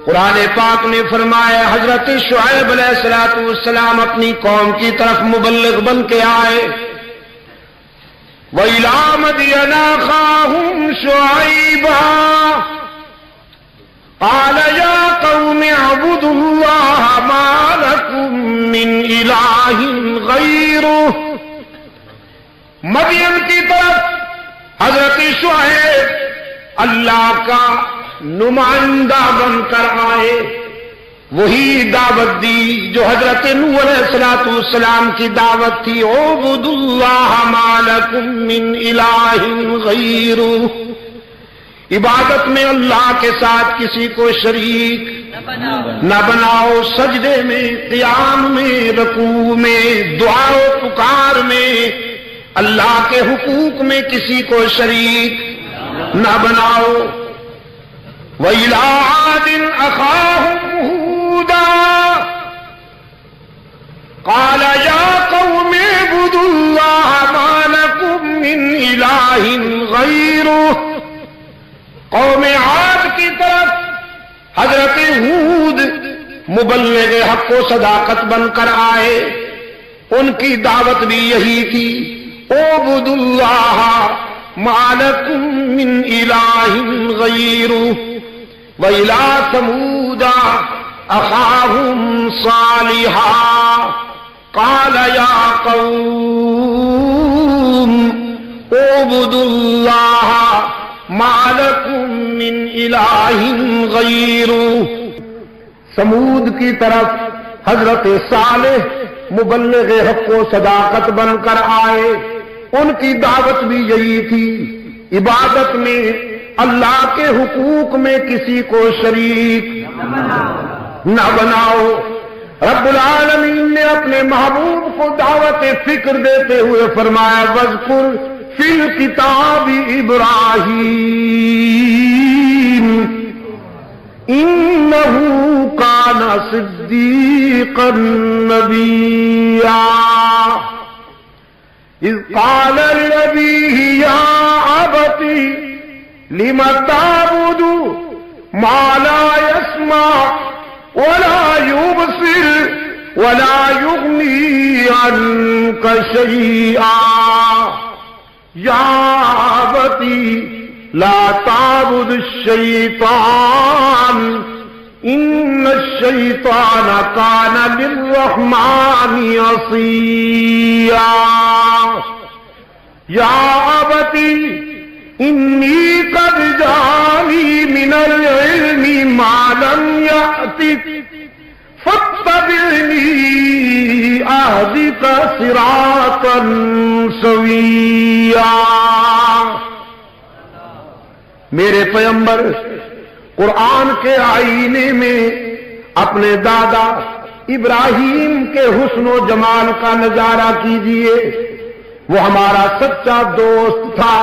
قرآن پاک نے فرمایا حضرت شعیب علیہ السلام اپنی قوم کی طرف مبلغ بن کے آئے. وَإِلَىٰ مَدْيَنَ أَخَاهُمْ شُعَيْبًا قَالَ يَا قَوْمِ اعْبُدُوا اللَّهَ مَا لَكُم مِّنْ إِلَٰهٍ غَيْرُهُ. مدین کی طرف حضرت شعیب اللہ کا نمائندہ بن کر آئے. وہی دعوت دی جو حضرت نوح علیہ السلام کی دعوت تھی. اعبدوا اللہ ما لکم من الہ غیرہ. عبادت میں اللہ کے ساتھ کسی کو شریک نہ بناؤ. سجدے میں، قیام میں، رکوع میں، دعا و پکار میں اللہ کے حقوق میں کسی کو شریک نہ بناؤ. وَإِلَىٰ عَادٍ أَخَاهُمْ هُودًا قَالَ يَا قَوْمِ اعْبُدُوا اللَّهَ مَا لَكُم مِّنْ إِلَٰهٍ غَيْرُهُ. قوم عاد کی طرف حضرت ہود مبلغ حق و صداقت بن کر آئے. ان کی دعوت بھی یہی تھی. اعبدوا اللہ ما لکم من الہ غیرہ. وَإِلَىٰ ثَمُودَ أَخَاهُمْ صَالِحًا قَالَ يَا قَوْمِ اعْبُدُوا اللَّهَ مَا لَكُم مِّنْ إِلَٰهٍ غَيْرُهُ. سمود کی طرف حضرت صالح مبلغ حق و صداقت بن کر آئے. ان کی دعوت بھی یہی تھی. عبادت میں اللہ کے حقوق میں کسی کو شریک نہ بناؤ. رب العالمین نے اپنے محبوب کو دعوت فکر دیتے ہوئے فرمایا وَاذْكُرْ فِي الْكِتَابِ إِبْرَاهِيمَ إِنَّهُ كَانَ صِدِّيقًا نَبِيًّا إِذْ قَالَ لِأَبِيهِ يَا أَبَتِ لِمَ تَعْبُدُ مَا لَا يَسْمَعُ وَلَا يُبْصِرُ وَلَا يُغْنِي عَنكَ شَيْئًا يَا أَبَتِ لَا تَعْبُدِ الشَّيْطَانَ إِنَّ الشَّيْطَانَ كَانَ لِلرَّحْمَٰنِ عَصِيًّا يَا أَبَتِ إِنِّي قَدْ جَاءَنِي مِنَ الْعِلْمِ مَا لَمْ يَأْتِكَ فَاتَّبِعْنِي أَهْدِكَ صِرَاطًا سَوِيًّا. میرے پیغمبر قرآن کے آئینے میں اپنے دادا ابراہیم کے حسن و جمال کا نظارہ کیجئے. وہ ہمارا سچا دوست تھا.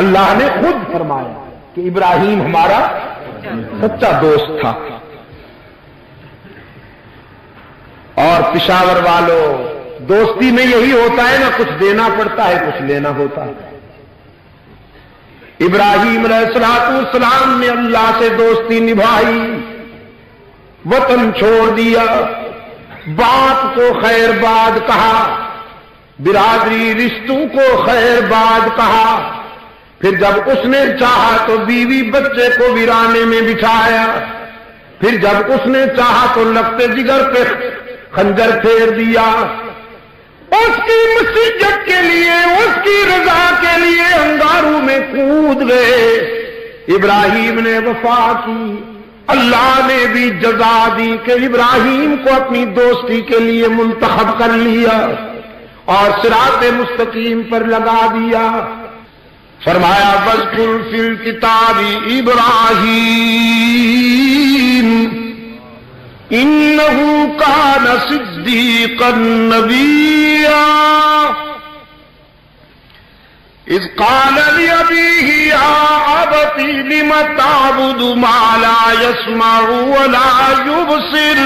اللہ نے خود فرمایا کہ ابراہیم ہمارا سچا دوست تھا. اور پشاور والوں، دوستی میں یہی ہوتا ہے، نہ کچھ دینا پڑتا ہے کچھ لینا ہوتا ہے. ابراہیم علیہ السلام نے اللہ سے دوستی نبھائی، وطن چھوڑ دیا، باپ کو خیر باد کہا، برادری رشتوں کو خیر باد کہا. پھر جب اس نے چاہا تو بیوی بچے کو ویرانے میں بٹھایا. پھر جب اس نے چاہا تو لگتے جگر پہ خنجر پھیر دیا. اس کی مسجد کے لیے، اس کی رضا کے لیے انگاروں میں کود گئے. ابراہیم نے وفا کی. اللہ نے بھی جزا دی کہ ابراہیم کو اپنی دوستی کے لیے منتخب کر لیا اور صراط مستقیم پر لگا دیا. فرمایا وَاذْكُرْ فِي الْكِتَابِ إِبْرَاهِيمَ إِنَّهُ كَانَ صِدِّيقًا نَبِيًّا إِذْ قَالَ لِأَبِيهِ يَا أَبَتِ لِمَ تَعْبُدُ مَا لَا يَسْمَعُ وَلَا يُبْصِرُ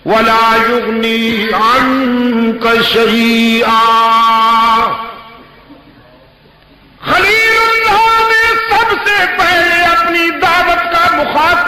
وَلَا يُغْنِي عَنكَ شَيْئًا. خلیل اللہ نے سب سے پہلے اپنی دعوت